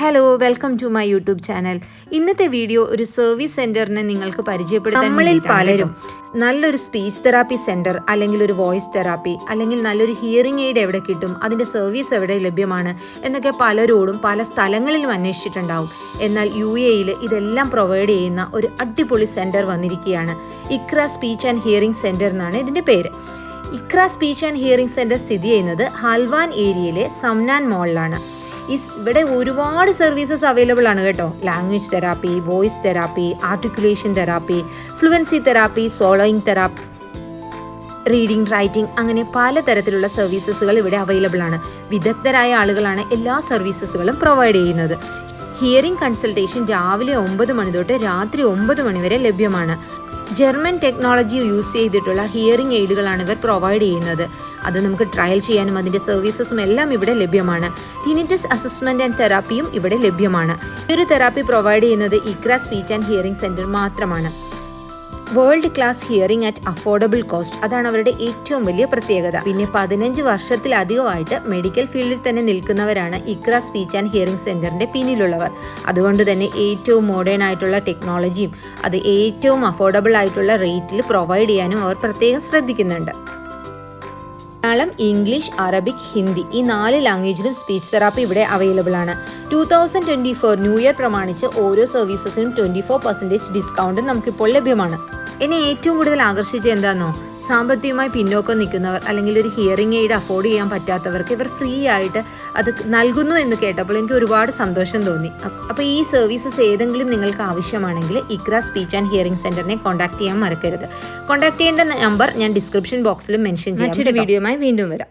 Hello, welcome to my YouTube channel. ഇന്നത്തെ video ഒരു service സെൻറ്ററിനെ നിങ്ങൾക്ക് പരിചയപ്പെടുത്താൻ. നമ്മളിൽ പലരും നല്ലൊരു സ്പീച്ച് തെറാപ്പി സെൻറ്റർ അല്ലെങ്കിൽ ഒരു വോയിസ് തെറാപ്പി അല്ലെങ്കിൽ നല്ലൊരു ഹിയറിംഗ് എയ്ഡ് എവിടെ കിട്ടും, അതിൻ്റെ സർവീസ് എവിടെ ലഭ്യമാണ് എന്നൊക്കെ പലരോടും പല സ്ഥലങ്ങളിലും അന്വേഷിച്ചിട്ടുണ്ടാവും. എന്നാൽ UAE ഇതെല്ലാം പ്രൊവൈഡ് ചെയ്യുന്ന ഒരു അടിപൊളി സെൻറ്റർ വന്നിരിക്കുകയാണ്. Iqra speech and hearing centre എന്നാണ് ഇതിൻ്റെ പേര്. Iqra speech and hearing centre സ്ഥിതി ചെയ്യുന്നത് ഹൽവാൻ ഏരിയയിലെ സംനാൻ മോളിലാണ്. ഇവിടെ ഒരുപാട് സർവീസസ് അവൈലബിൾ ആണ് കേട്ടോ. Language therapy, voice therapy, articulation therapy, fluency therapy, സോളോയിങ് therapy, reading, writing, അങ്ങനെ പലതരത്തിലുള്ള സർവീസസുകൾ ഇവിടെ അവൈലബിൾ ആണ്. വിദഗ്ധരായ ആളുകളാണ് എല്ലാ സർവീസസുകളും പ്രൊവൈഡ് ചെയ്യുന്നത്. ഹിയറിംഗ് കൺസൾട്ടേഷൻ രാവിലെ 9 മണി തൊട്ട് രാത്രി 9 മണി വരെ ലഭ്യമാണ്. ജർമ്മൻ ടെക്നോളജി യൂസ് ചെയ്തിട്ടുള്ള ഹിയറിംഗ് എയ്ഡുകളാണ് ഇവർ പ്രൊവൈഡ് ചെയ്യുന്നത്. അത് നമുക്ക് ട്രയൽ ചെയ്യാനും അതിൻ്റെ സർവീസസും എല്ലാം ഇവിടെ ലഭ്യമാണ്. ടിനിറ്റസ് അസസ്മെന്റ് ആൻഡ് തെറാപ്പിയും ഇവിടെ ലഭ്യമാണ്. ഈ ഒരു തെറാപ്പി പ്രൊവൈഡ് ചെയ്യുന്നത് Iqra speech and hearing centre മാത്രമാണ്. World class hearing at affordable cost, അതാണ് അവരുടെ ഏറ്റവും വലിയ പ്രത്യേകത. പിന്നെ 15 വർഷത്തിലധികമായിട്ട് മെഡിക്കൽ ഫീൽഡിൽ തന്നെ നിൽക്കുന്നവരാണ് ഇക്ര സ്പീച്ച് ആൻഡ് ഹിയറിംഗ് സെൻറ്ററിൻ്റെ പിന്നിലുള്ളവർ. അതുകൊണ്ട് തന്നെ ഏറ്റവും മോഡേൺ ആയിട്ടുള്ള ടെക്നോളജിയും അത് ഏറ്റവും അഫോർഡബിൾ ആയിട്ടുള്ള റേറ്റിൽ പ്രൊവൈഡ് ചെയ്യാനും അവർ പ്രത്യേകം ശ്രദ്ധിക്കുന്നുണ്ട്. മലയാളം, ഇംഗ്ലീഷ്, അറബിക്, ഹിന്ദി ഈ 4 ലാംഗ്വേജിലും സ്പീച്ച് തെറാപ്പി ഇവിടെ അവൈലബിൾ ആണ്. 2024 ന്യൂ ഇയർ പ്രമാണിച്ച് ഓരോ സർവീസസിനും 24% ഡിസ്കൗണ്ടും നമുക്കിപ്പോൾ ലഭ്യമാണ്. എന്നെ ഏറ്റവും കൂടുതൽ ആകർഷിച്ച എന്താണെന്നോ, സാമ്പത്തികമായി പിന്നോക്കം നിൽക്കുന്നവർ അല്ലെങ്കിൽ ഒരു ഹിയറിംഗ് എയ്ഡ് അഫോർഡ് ചെയ്യാൻ പറ്റാത്തവർക്ക് ഇവർ ഫ്രീ ആയിട്ട് അത് നൽകുന്നു എന്ന് കേട്ടപ്പോൾ എനിക്ക് ഒരുപാട് സന്തോഷം തോന്നി. അപ്പോൾ ഈ സർവീസസ് ഏതെങ്കിലും നിങ്ങൾക്ക് ആവശ്യമാണെങ്കിൽ ഇക്ര സ്പീച്ച് ആൻഡ് ഹിയറിംഗ് സെൻറ്ററിനെ കോൺടാക്ട് ചെയ്യാൻ മറക്കരുത്. കോൺടാക്ട് ചെയ്യേണ്ട നമ്പർ ഞാൻ ഡിസ്ക്രിപ്ഷൻ ബോക്സിലും മെൻഷൻ ചെയ്യാം. മറ്റൊരു വീഡിയോയുമായി വീണ്ടും വരാം.